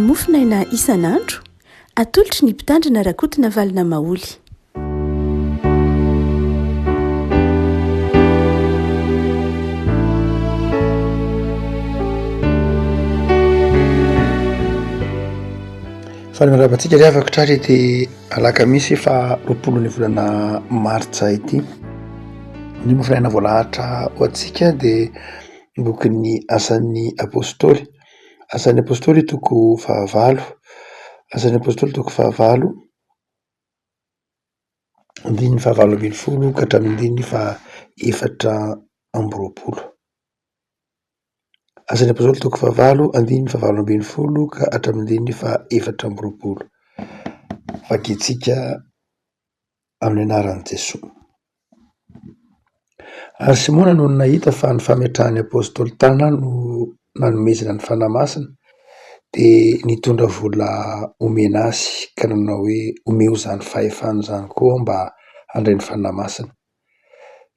mofinaina isan'andro atolotry ny mpitandrina rakotina valina maoly. Fa mirabantsika ry afaka tratra dia alakamisy fa 20 volana martsa ity ny mofinaina voalahatra ho antsika dia bokin'ny asan'ny apôstôly. Asan'ny apôstôly toko 19, asan'ny apôstôly toko 19, andininy 19 ka hatramin'ny 420. Asan'ny apôstôly toko 19, andininy 19 ka hatramin'ny 420. Vakitsika amin'ny anaran'i Jesosy. Ary Simona no nahita fa ny fametrahan'ny apôstôly tanana no nanomezana ny fanahy masina dia nitondra vola omena azy ka nanao hoe omeo zany fahefana zany koa mba handray ny fanahy masina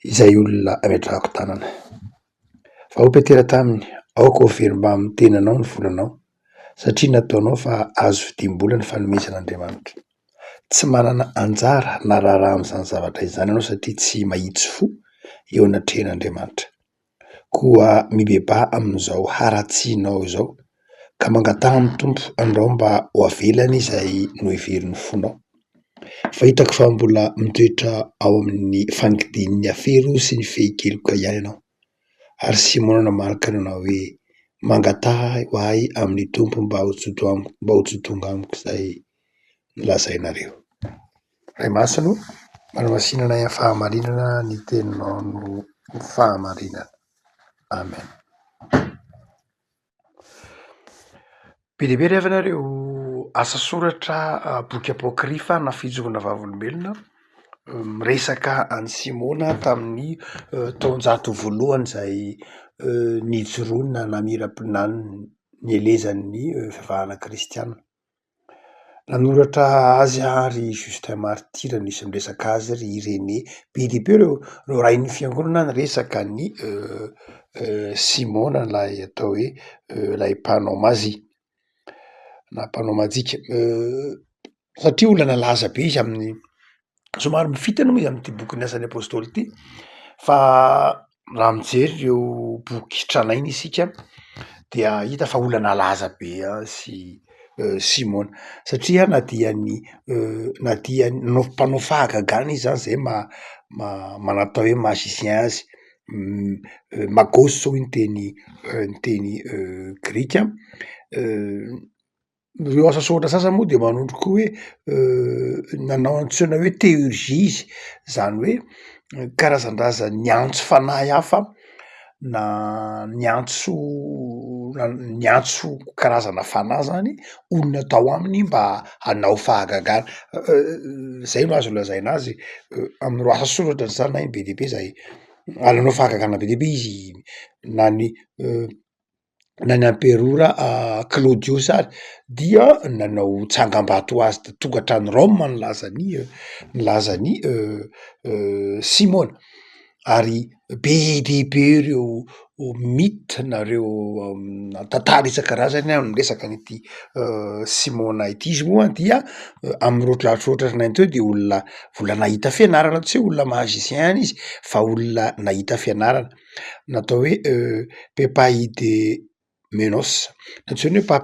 izay olona ametrahako tanana. Fa ho Petera taminy, aoka ho very mba amin'ny tenanao ny volanao satria nataonao fa azo vidim-bola ny fanomezan'Andriamanitra. Tsy manana anjara na raharaha amin'izany zavatra izany ianao satria tsy mahitsy fo eo anatrehan'Andriamanitra. Koa mibeba amin'izao haratsianao izao ka mangataha amin'ny Tompo andao mba ho avelany izay no heveriny fonao. Fa hitako fa mbola mitoetra ao amin'ny fangidian'ny afero sy ny fehikeloko ihany ianao. Ary Simona namarika nanao hoe mangataha ho ahy amin'ny Tompo mba ho tsotonga amiko izay nolazainareo. Ray Masino, manamasinana amin'ny fahamarinana ny teninao no fahamarinana. Amen. Be dia be ry avanareo asa soratra boky apôkrify na fitsovana vavolombelona miresaka an'i Simona tamin'ny taonjato voalohany izay nijoroana namirapinany ny elezan'ny fivavahana kristiana. Nanoratra azy ary Justin Martyr nisy miresaka azy ry Irénée. Be dia be ireo rain'ny fiangonana niresaka ny Simona ilay atao hoe ilay mpanao mazy na mpanao majika satria olona nalaza be izy amin'ny somary mifitana moa izy amin'ity bokin'ny asan'ny apôstôly ity. Fa raha mijery ireo boky tranainy isika dia hita fa olona nalaza be sy Simona satria na dia mpanao fahagagana izy zany zay manatao hoe magicien azy, magos hoy ny teny grika. Ireo asa soratra sasany moa dia manondro koa hoe nanao antsoina hoe théurgie izy, zany hoe karazan-draza niantso fanahy hafa na niantso karazana fanahy zany olona tao aminy mba hanao fahagagana. Zay no azo lazaina azy amin'ireo asa soratra zany na iny be dia be zay hanao fahagagana be dia be izy na ny amperora Claudius ary dia nanao tsangam-bato ho azy tongatrany Rome nilaza ny Simona. Ary be dia be ireo mita nareo tantara isan-karazany miresaka an'ity Simona ity. Izy moa dia amin'ny rotrarotratra nainy teo dia olona vola nahita fianarana, tsy hoe olona magicien izy fa olona nahita fianarana. Natao hoe Pepaï de Menos, antsoina hoe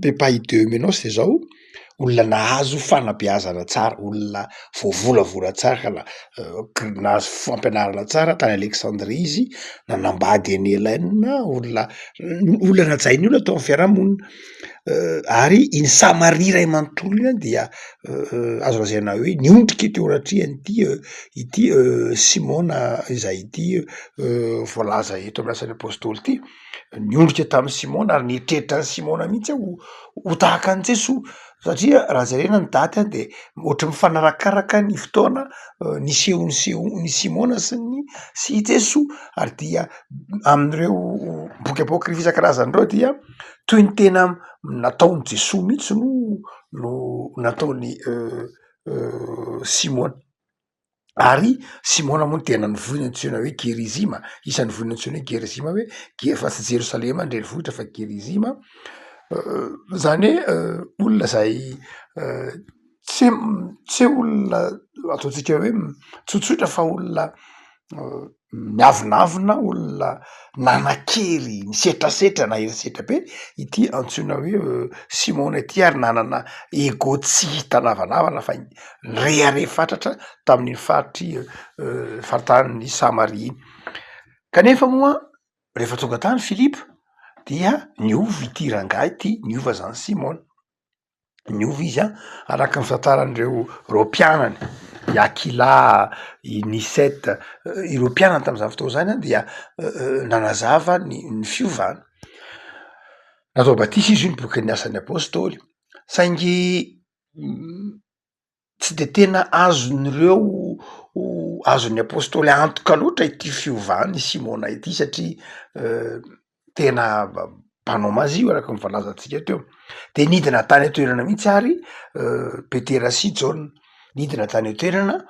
Pepaï de Menos dia zao olona nahazo fanabeazana tsara, olona voavolavola tsara ka nahazo fampianarana tsara tany Alexandrie izy, nanambady any Hélène, olona najain'ny olona tao amin'ny fiarahamonina. Ary iny Samaria iray manontolo iny dia azo lazaina hoe niondrika teo ity Simona izay ity voalaza eto amin'ny asan'ny apôstôly ity, niondrika tamin'ny Simona ary nieritreritra ny Simona mihitsy ho tahaka an'i Jesosy. Satria raha jerena ny daty dia ohatry mifanarakaraka ny fotoana nisehon'ny Simona sy Jesosy. Ary dia amin'ireo boky apôkrify isan-karazany ireo dia toy ny tena nataon'i Jesosy mihitsy no nataony Simona. Ary Simona moa tena nivoina antsoina hoe Gerizima, isan'ny voina antsoina hoe Gerizima hoe fa tsy Jerosalema ndrenivohitra fa Gerizima. zany hoe olona zay tsy olona ataotsika hoe tsotsotra fa olona miavonavina, olona nanakery misetrasetra na erisetra be ity antsoina hoe Simona ity, ary nanana ego tsy hitanavanavana fa reharefatratra tamin'ny faritry faritany Samaria iny. Kanefa moa rehefa tonga tany Filipa dia niova ity rangahy ity, niova zany Simona, niova izy araka ny fitantaran'ireo mpianany i Akila, i Niseta, ireo mpianany tam'izany fotoa zany dia nanazava ny fiovana. Natao batisa izy io ny bokin'ny Asan'ny Apôstôly, saingy tsy de tena azon'ireo azon'ny Apôstôly antoka loatra ity fiovany Simona ity satria tena mpanao mazio araka ny voalazantsika teo, de nidina tany an-toerana mihitsy ary Petera sy Jaona, nidina tany an-toerana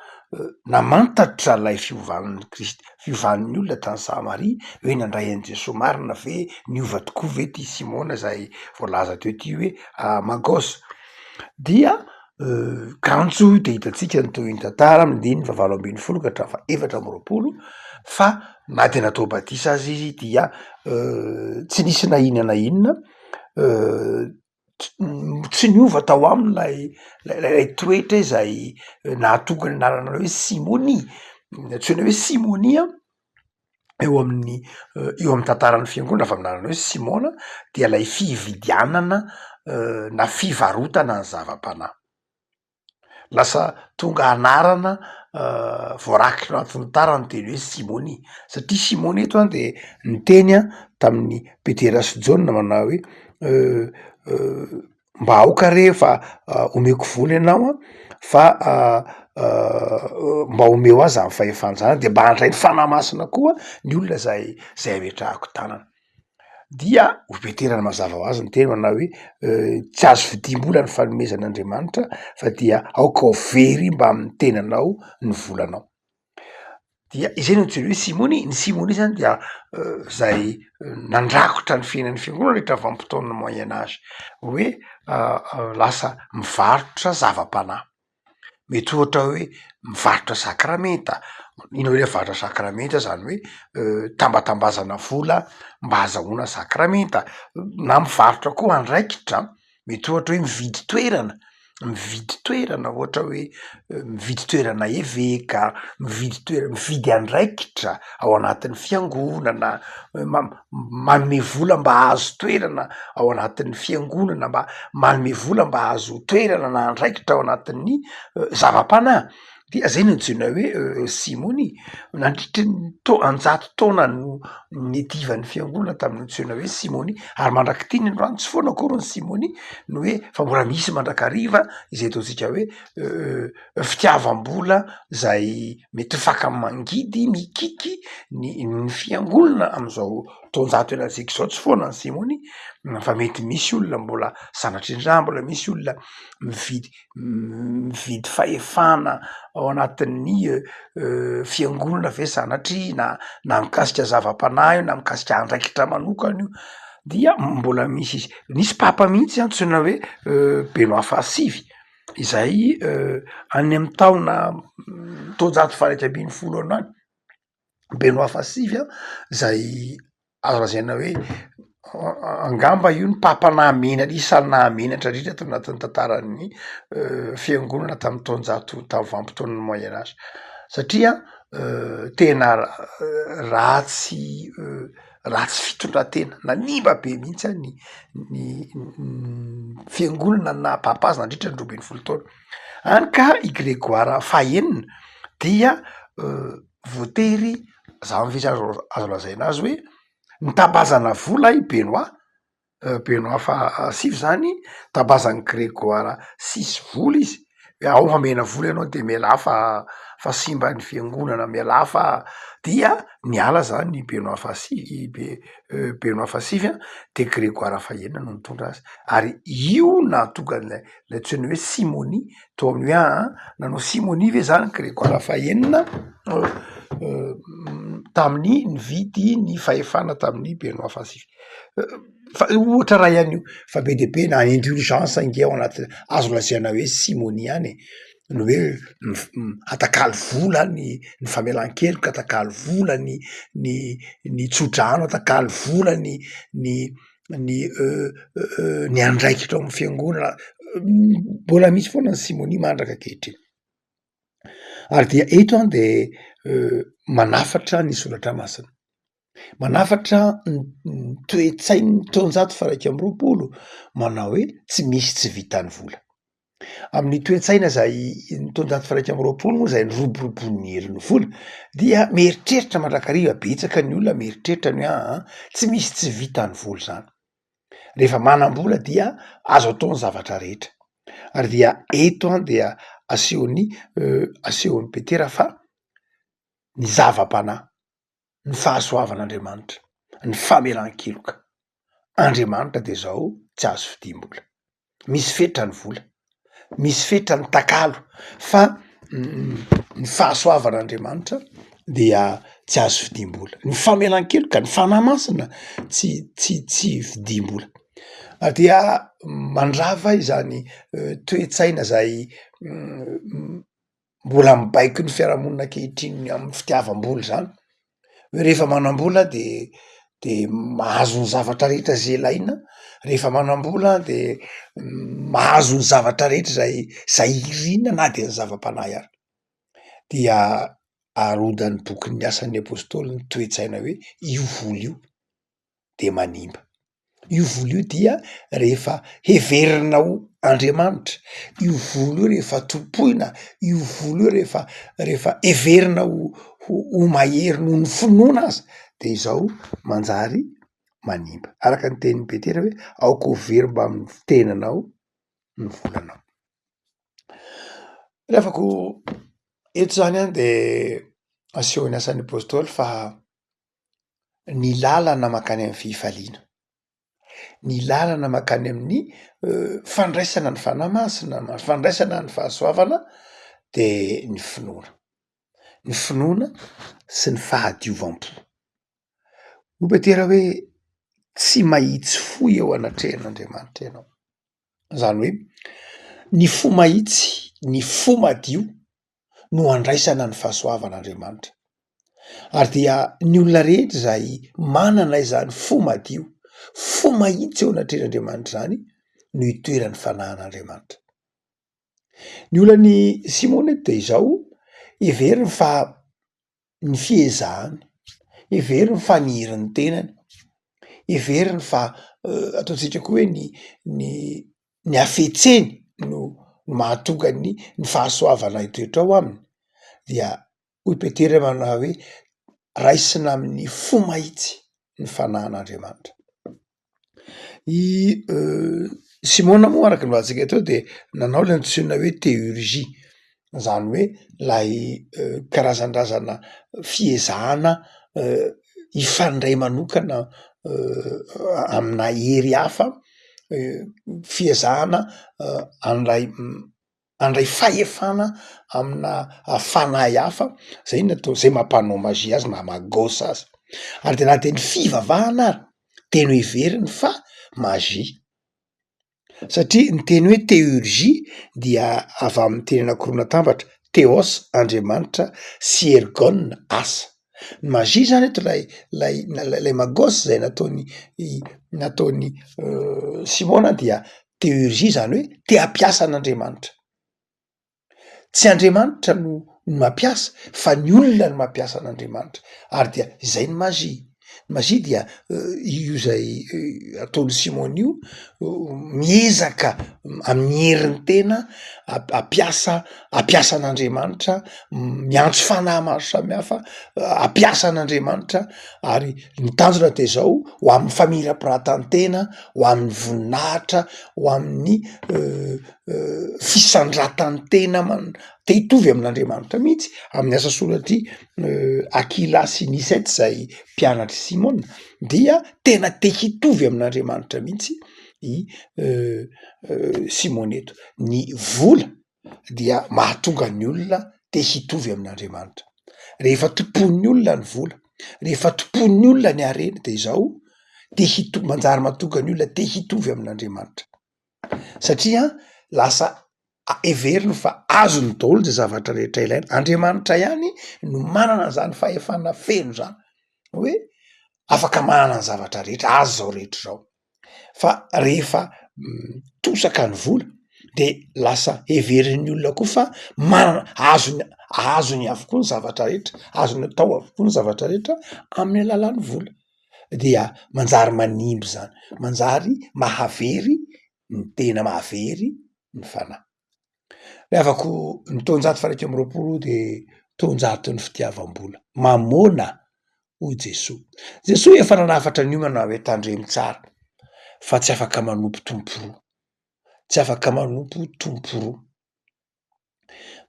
namantatra lay fiovan'ny Kristy, fiovan'ny olona tany Samaria hoe nandray an' Jesosy marina ve, niova tokoa ve ty Simona zay voalaza teo ty hoe Magos. Dia kantso de hitatsika ny toy ny tantara amin'ny andininy fahavalo ambin'ny folo ka hatramin'ny fahaefatra amby roapolo fa na de natao batisa azy izy dia tsy nisy na inona na inona, tsy niova tao aminy lay toetra izay nahatonga ny anarana hoe Simonia, antsoina hoe Simonia eo amin'ny tantaran'ny fiangonana fa minarana hoe Simona dia lay fividianana na fivarotana ny zava-panahy. Lasa tonga anarana voarakitra ao anatin'ny tantara ny teny hoe Simonia, satria Simonia eto de ny teny tamin'ny Petera sy Jaona manao hoe mba aoka re fa omeko vola ianao fa mba omeo azy amin'ny fahefana de mba handray ny fanahy masina koa ny olona zay ametrahako tanana. Dia ho Petera ny mazava ho azy ny teny manao hoe tsy azo fidim-bola ny fanomezan'Andriamanitra fa dia aoka ho very mba amin'ny tenanao ny volanao. Dia izay no antsoina hoe Simonia. Ny Simonia zany dia zay nandrakotra ny fiainan'ny fiangonana rehetra vanim-potoan'ny moyen âge hoe lasa mivarotra zava-panahy, mety ohatra hoe mivarotra sakramenta. Ino hoe mivarotra sakramenta zany hoe tambatambazana vola mba azahoana sakramenta, na mivarotra koa andraikitra, mety ohatra hoe mividy toerana ohatra hoe mividy toerana eveka, mividy andraikitra ao anatin'ny fiangonana, manome vola mba ahazo toerana ao anatin'ny fiangonana, mba manome vola mba ahazo toerana na andraikitra ao anatin'ny zava-panahy. Dia zay no antsoina hoe Simonia. Nandritry ny anjato taona no nidivan'ny fiangonana tamin'ny antsoina hoe Simonia, ary mandrak'ity ny androany tsy foana akory ny Simonia no hoe fa mbola misy mandrakariva izay ataotsika hoe fitiavam-bola zay mety faka-mangidy mikiky ny fiangonana am'izao taonjato elantsika zao tsy foana ny Simonia, fa mety misy olona mbola sanatrin-draha, mbola misy olona mividy fahefana ao anatin'ny fiangonana ve sanatry na mikasika zava-panahy io na mikasika andraikitra manokana io, dia mbola misy izy. Nisy papa mihitsy antsoina hoe Benoît fahasivy izay any amin'ny taona taonjato faha raika ambin'ny folo ano any. Benoît fahasivy zay azo lazaina hoe angamba io ny papa nahamenatra, isan'ny nahamenatra indrindra ato anatin'ny tantaran'ny fiangonana tamin'ny taonjato tamin'ny vanim-potoan'ny moyen âge, satria tena ratsy fitondratena, nanimba be mihitsy ny fiangonana na papa azy nandritra ny roa ambin'ny folo taona. Hany ka i Grégoire fahaenina dia voatery za mivitsy azo lazaina azy hoe nitabazana vola i Benoît fahasivy zany, tabazany Grégoire 6 vola izy hoe ao mamena vola ianao de mialà fa simba ny fiangonana, mialà fa dia niala zany Benoît fahasivy de Grégoire fahaenina no nitondra azy, ary io nahatonga an'lay antsoina hoe Simonia toa amin'ny hoe nanao Simonia ve zany Grégoire fahaenina tamin'ny nividy ny fahefana tamin'ny Benoît fahasivy. fa ohatra raha ihany io fa be de be na indulgence nge ao anaty azo lazaina hoe simonie any no hoe atakaly vola ny famelan-keloka atakaly vola ny tsodrano atakaly vola ny andraikitra ao amy fiangonana mbola misy foana ny simonie mandraka ankehitriny ary dia eto an de manafatra ny soratra masina manafatra ny toe-tsainy taonjato faraiky amby roapolo manao hoe tsy misy tsy vitany vola amin'ny toe-tsaina zay ny taonjato faraiky amby roapolo moa zay ny roborobon'ny herin'ny vola dia mieritreritra mandrakariva betsaka ny olona mieritreritra ny tsy misy tsy vitany vola zany rehefa manam-bola dia azo ataony zavatra rehetra ary dia eto an dia asehon'ny petera fa ny zava-panahy ny fahasoavan'Andriamanitra ny famelan-keloka Andriamanitra de zao tsy azo fidim-bola misy fetra ny vola misy fetra ny takalo fa ny fahasoavan'Andriamanitra dia tsy azo fidim-bola ny famelan-keloka ny fanahy masina tsy fidim-bola dia mandrava izany toe-tsaina zay mbola mibaiko ny fiarahamonina ankehitriny amin'ny fitiavam-bola zany hoe rehefa manam-bola de mahazo ny zavatra rehetra zay ilaina rehefa manam-bola de mahazo ny zavatra rehetra zay irina na de ny zava-panahy ary dia arodan'ny bokin'ny asan'ny apôstôly ny toe-tsaina hoe io vola io de manimba io vola io dia rehefa heverinao Andriamanitra io vola io rehefa topoina io vola io rehefa heverina ho mahery noho ny finoana azy de izao manjary manimba araka ny tenin'ny petera hoe aoko very mba amin'ny tenanao ny volanao refako eto zany an de asehony asan'ny apôstôly fa ny lalana makany amin'ny fifaliana ny lalana makany amin'ny fandraisana ny fanahy masina fandraisana ny fahasoavana de ny finoana sy ny fahadiovam-po ho petera hoe tsy mahitsy fo eo anatrehan'Andriamanitra ianao zany hoe ny fo mahitsy ny fo madio no andraisana ny fahasoavan'Andriamanitra ary dia ny olona rehetra zay manana izany fo madio fo mahitsy eo anatrehan'Andriamanitra zany no itoeran'ny fanahan'Andriamanitra ny olany Simona eto de izao heveriny fa ny fiezahany heveriny fa ny herin'ny tenany heveriny fa ataontsika koa hoe ny hafetseny no mahatonga ny fahasoavana hitoetra ao aminy dia hoy petera manao hoe raisina amin'ny fo mahitsy ny fanahan'Andriamanitra Simona moa araky ny lazatsika eto de nanao le antsoina hoe théurgie zany hoe lay karazan-drazana fiezahana ifandray manokana amina hery hafa fiezahana andray fahefana amina fanahy hafa zay natao zay mampanao magie azy na magos azy ary de na de ny fivavahana ary teny heveriny fa magie satria ny teny hoe théurgie dia avy amin'ny teny anankiroa natambatra theos Andriamanitra sy ergon asa ny magie zany eto lay magos zay nataony Simona dia théurgie zany hoe te hampiasa an'Andriamanitra tsy Andriamanitra no mampiasa fa ny olona no mampiasa an'Andriamanitra ary dia izay ny magie dia io zay ataony Simona io miezaka amin'ny herin'ny tena ampiasa an'Andriamanitra miantso fanahy maro samihafa ampiasa an'Andriamanitra ary ny tanjona de zao ho amin'ny famirapiratantena ho amin'ny voninahitra ho amin'ny fisandratantena te hitovy amin'Andriamanitra mihitsy amin'ny asa soratry Akilasy Nisety zay mpianatry Simona dia tena te hitovy amin'Andriamanitra mihitsy Simona eto ny vola dia mahatonga ny olona te hitovy amin'Andriamanitra rehefa topon'ny olona ny vola rehefa topon'ny olona ny harena de izao manjary mahatonga ny olona te hitovy amin'Andriamanitra satria lasa everiny fa azony daholo zay zavatra rehetra ilaina. Andriamanitra ihany no manana zany fahefana feno zany hoe afaka manana ny zavatra rehetra azo zao rehetra zao fa rehefa tosaka ny vola de lasa heverin'ny olona koa fa manana azony avokoa ny zavatra rehetra, azony atao avokoa ny zavatra rehetra amin'ny alalan'ny vola, dia manjary manimby zany, manjary mahavery ny tena mahavery ny fanahy. Rehavako ny taonjato faha raika amby roapolo de taonjaton'ny fitiavam-bola, mamona hoy Jesoa. Jesoa efa nanafatra ny homana hoe tandremo tsara fa tsy afaka manompo tompo roa, tsy afaka manompo tompo roa,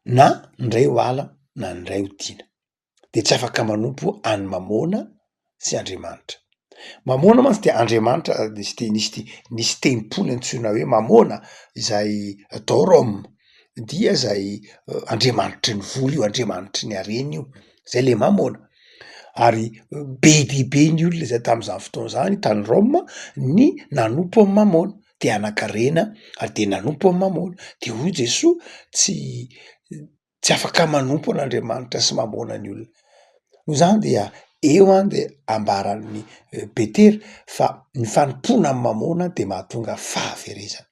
na ndray ho ala na ndray ho tiana, de tsy afaka manompo any mamona sy Andriamanitra. Mamona mantsy de Andriamanitra nisy tenimpony antsoina hoe mamona izay atao Rome, dia zay andriamanitry ny vola io, andriamanitry ny harena io, zay le mamona. Ary be dibe ny olona zay tam'izany fotoana zany tany Rome ny nanompo amin'ny mamona, de anan-karena ary de nanompo amin'ny mamona. De hoy Jesoa tsy afaka manompo an'Andriamanitra sy mamona ny olona. Noho zany dia eo de ambaran'ny Petera fa ny fanompona amin'ny mamona de mahatonga fahaverezana.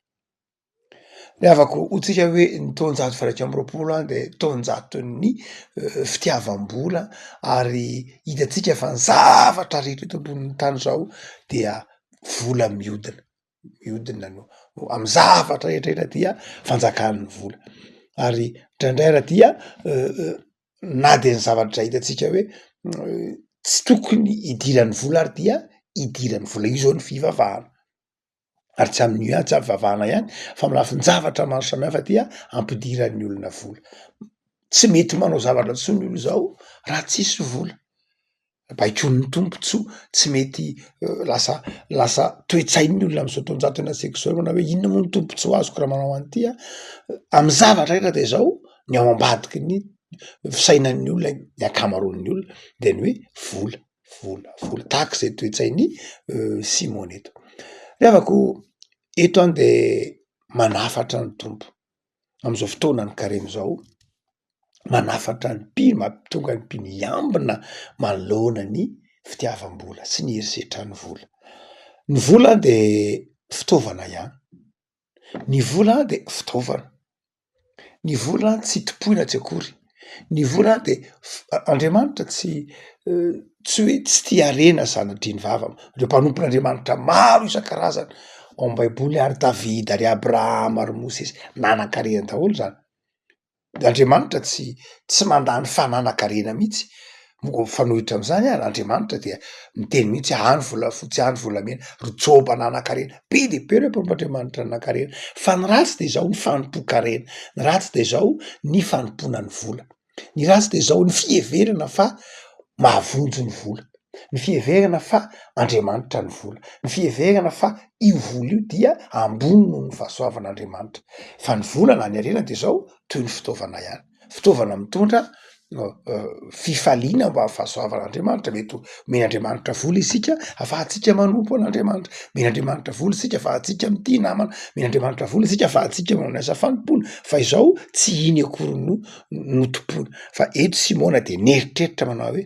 Rehavako hotsika hoe ny taonjato faha raika amby roapolo de taonjaton'ny fitiavam-bola ary hitatsika fa ny zavatra rehetra eto ambonin'ny tany zao dia vola miodina no amy zavatra rehetrarehetra dia fanjakan'ny vola. Ary ndraindray raha dia na de ny zavatra hitatsika hoe tsy tokony idiran'ny vola ary dia idiran'ny vola, io zao ny fivavahana. Ary tsy amin'io ihany, tsy am'fivavahana ihany fa amin'ny lafiny zavatra maro samihafa dia ampidiran'ny olona vola. Tsy mety manao zavatra tsony olo zao raha tsisy vola. Baikon'ny tompontsoa, tsy mety lasa toe-tsain'ny olona am'izao taonjato naseko zao manao hoe inona moa ny tompontsoa azoko raha manao an'ity a? Amy zavatra rehetra de zao ny ao ambadiky ny fisainan'ny olona, ny akamaroan'ny olona de ny hoe vola tahak'izay toe-tsain'ny Simona eto. Rehavako eto any de manafatra ny tompo am'izao fotoana ny karemo zao, manafatra ny mpino, mampitonga ny mpino hiambina manoloana ny fitiavam-bola sy ny herisetra ny vola. Ny vola de fitaovana ihany, ny vola de fitaovana, ny vola tsy topoina tsy akory, ny vola de Andriamanitra tsy hoe tsy tia harena zanadry ny vava, reo mpanompon'Andriamanitra maro isan-karazany ao am-baiboly ary Davida ary Abrahama ary Mosesy nanan-karena daholo zany. De Andriamanitra tsy mandany fananan-karena mihitsy, fanohitra am'zany Andriamanitra dia miteny mihitsy any vola fotsy, any volamena, ro Joba nanan-karena, be de be reo mpanompon'Andriamanitra nanan-karena. Fa ny ratsy de zao ny fanompo-karena, ny ratsy de zao ny fanompona ny vola, ny ratsy de zao ny fiheverana fa mahavonjy ny vola, ny fiheverana fa Andriamanitra ny vola, ny fiheverana fa io vola io dia ambony noho ny fahasoavan'Andriamanitra. Fa ny vola na ny harena de zao toy ny fitaovana ihany, fitaovana mitondra fifaliana mba fahasoavan'Andriamanitra. Mety omen'Andriamanitra vola isika afahantsika manompo an'Andriamanitra, omen'Andriamanitra vola isika afahantsika mitia namana, omen'Andriamanitra vola isika afahantsika manao ny asa fanompona, fa izao tsy iny akory no tompona. Fa eto Simona de neritreritra manao hoe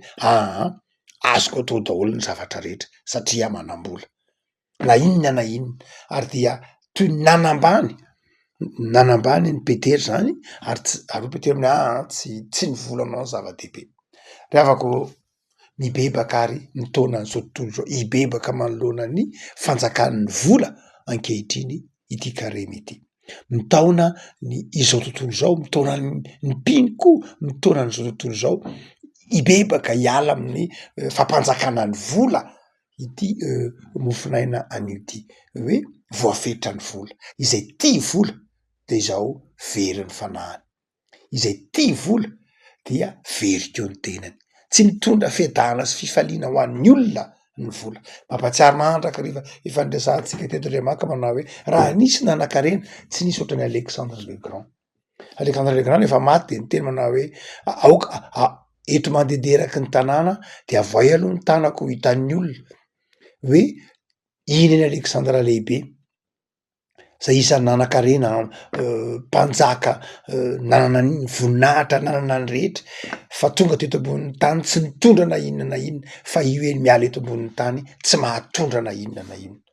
azoko atao daholo ny zavatra rehetra satria manam-bola, na inona na inona. Ary dia toy ny nanambany ny Petera zany ary Petera tsy ny vola manao ny zava-dehibe. Rehavako mibebaka ary ny taonan'izao tontolo zao, hibebaka manoloana ny fanjakan'ny vola ankehitriny ity karema ity. Mitaona izao tontolo zao, mitaona ny mpino koa mitaona n'izao tontolo zao, hibebaka hiala amin'ny fampanjakana ny vola ity mofinaina an'io ty hoe voafetra ny vola. Izay tia vola de izao very ny fanahiny, izay tia vola dia very keo ny tenany, tsy mitondra fiadahana sy fifaliana ho an'ny olona ny vola. Mampatsiary mahandraka rehefa efa nirasantsika teto Andriamanga manao hoe raha nisy nanan-karena tsy nisy ohatran'ny Alexandre le Grand. Alexandre le Grand efa maty de niteny manao hoe aoka eto mandederaky ny tanàna de avoay aloha ny tanako hitan'ny olona hoe iny eny Alexandra lehibe zay isan'ny nanan-karena mpanjaka nanana ny voninahitra nanana ny rehetra fa tonga teto ambonin'ny tany tsy nitondra na inona na inona fa io eny miala eto ambonin'ny tany tsy mahatondra na inona na inona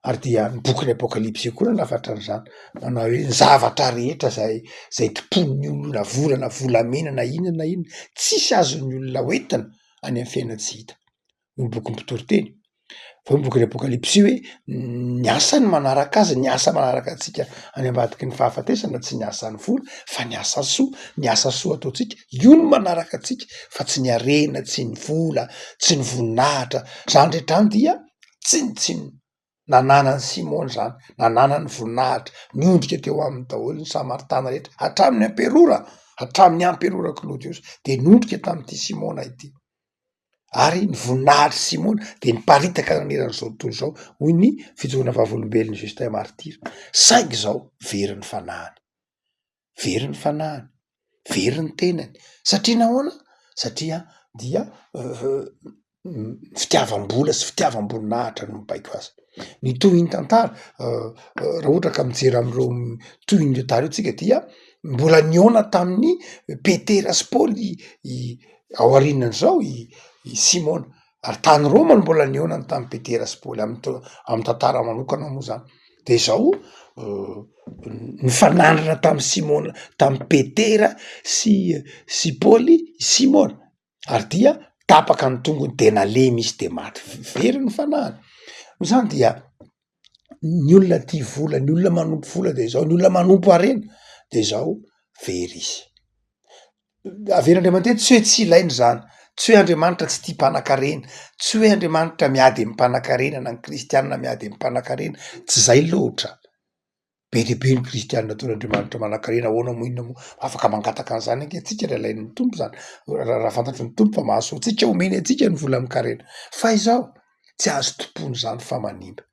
ary dia ny bokin'ny apokalipsy koa nafatra an'izany manao hoe ny zavatra rehetra zay tompon'ny olona volamena na inona na inona tsisy azon'ny olona hoentina any amin'ny fiaina tsy hita ny bokin'ny mpitoroteny fa ny bokin'ny apokalipsy hoe ny asany manaraka azy ny asa manaraka atsika any ambadiky ny fahafatesana tsy ny asan'ny vola fa ny asa soa ny asa soa ataotsika io no manaraka atsika fa tsy ny arena tsy ny vola tsy ny voninahitra zany rehetrany dia tsy nanana ny Simona zany nanana ny voninahitra niondrika teo amin'ny daholo ny samaritana rehetra hatramin'ny amperora Claudius de nondrika tamin'ity Simona ity ary ny voninahitry Simona de niparitaka naneran'izao tontolo zao hoy ny fitsaboana vavolombelony Justin Martyr saingy zao very ny fanahany very ny tenany satria nahoana satria dia fitiavam-bola sy fitiavam-boninahitra no mibaiko azy ny toy ny tantara raha ohatra ka mijery am'ireo toy ny tara io tsika dia mbola niona tamin'ny Petera sy Paoly ao aorinan' zao i Simona ary tany Roma no mbola nionany tamin'ny Petera sy Paoly amin'ny tantara manokana moa zany de zao ny fanandrana tamin'ny Simona tamin'ny Petera sy Paoly Simona ary dia tapaka ny tongony de nalemy izy de maty very ny fanahany zany dia ny olona tia vola ny olona manompo vola de zao ny olona manompo harena de zao very izy averan'Andriamanitra tsy hoe tsy ilainy zany tsy hoe Andriamanitra tsy tia mpanan-karena tsy hoe Andriamanitra miady amin'ny mpanan-karena na ny kristianina miady amin'ny mpanan-karena tsy zay loatra be dehibe ny kristianina ataon'Andriamanitra manan-karena ahoana moa inona moa afaka mangataka an'izany ankehitritsika raha ilain'ny tompo zany raha fantatry ny tompo fa mahasoa antsika omeny antsika ny vola amin'ny-karena fa izao tsy azo tompony zany fa manimba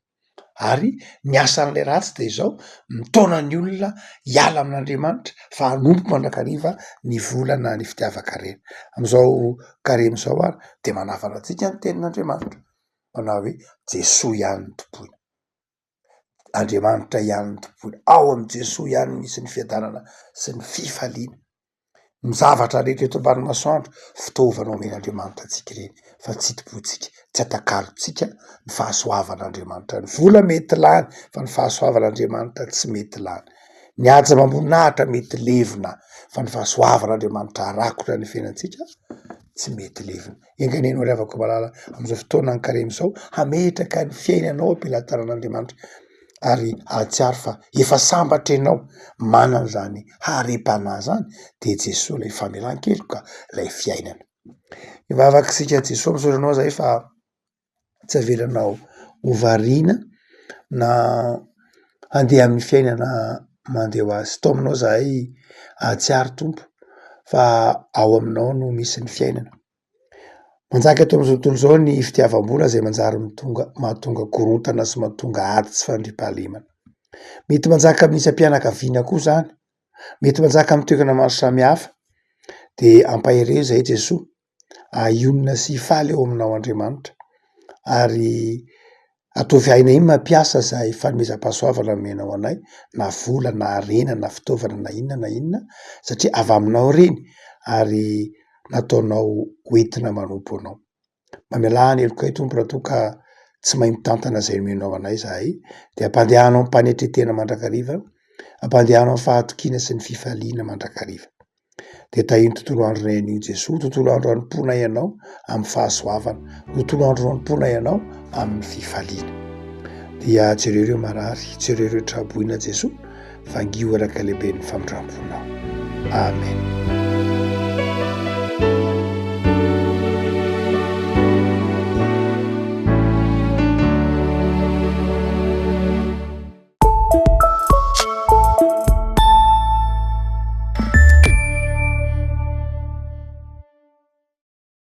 ary ny asan'lay ratsy de izao mitaona ny olona hiala amin'Andriamanitra fa hanompo mandrakariva ny vola na ny fitiava-karena am'izao karema zao ary de manavana antsika ny tenin'Andriamanitra manao hoe Jesoa ihany ny tompoina Andriamanitra ihany ny tompoina ao am' Jesoa ihany misy ny fiadanana sy ny fifaliana ny zavatra rehetra eto ambany masoandro fitaovana omen'Andriamanitra atsika ireny fa tsy itobotsika tsy atakalontsika ny fahasoavan'Andriamanitra ny vola mety lany fa ny fahasoavan'Andriamanitra tsy mety lany ny aja mamboninahitra mety levona fa ny fahasoavan'Andriamanitra arakotra ny fiainantsika tsy mety levona enganeno ariavako malala am'izao fotoana ny karema zao hametraka ny fiainanao ampilatanan'Andriamanitra ary ahatsiaro fa efa sambatra ianao manana zany harem-panahy zany de Jesoa lay famelan-keloka ka lay fiainana ivavakitsika Jesoa misaoranao zay fa tsy avelanao hovariana na handeha amin'ny fiainana mandeha ho azy tao aminao zahay ahatsiaro tompo fa ao aminao no misy ny fiainana manjaka eto am'izao tontolo zao ny fitiavam-bola zay manjary mahatonga korontana sy mahatonga ady tsy fandriampahalemana mety manjaka amin'isa mpianakaviana koa zany mety manjaka amin'ny toerana maro samihafa de ampahereo zay Jesoa ahionina sy hifaly eo aminao Andriamanitra ary ataovy aina iny mampiasa zay fanomezam-pahasoavana nomenao anay na vola na arena na fitaovana na inona satria avy aminao reny ary nataonao hoentina manompo anao mamelahany elokay tompo raha toa ka tsy mahay mitantana zay nomenao anay zahay de ampandehanao amin'ny mpanetretena mandrakariva ampandehanao amin'ny fahatokiana sy ny fifaliana mandrakariva de tahiny tontolo andro renan'io Jesoa tontolo andro anomponay ianao amin'ny fahasoavana tontolo andro anomponay ianao amin'ny fifaliana dia jereo marary jereo traboina Jesoa fangio araka lehibe ny famindramponao amen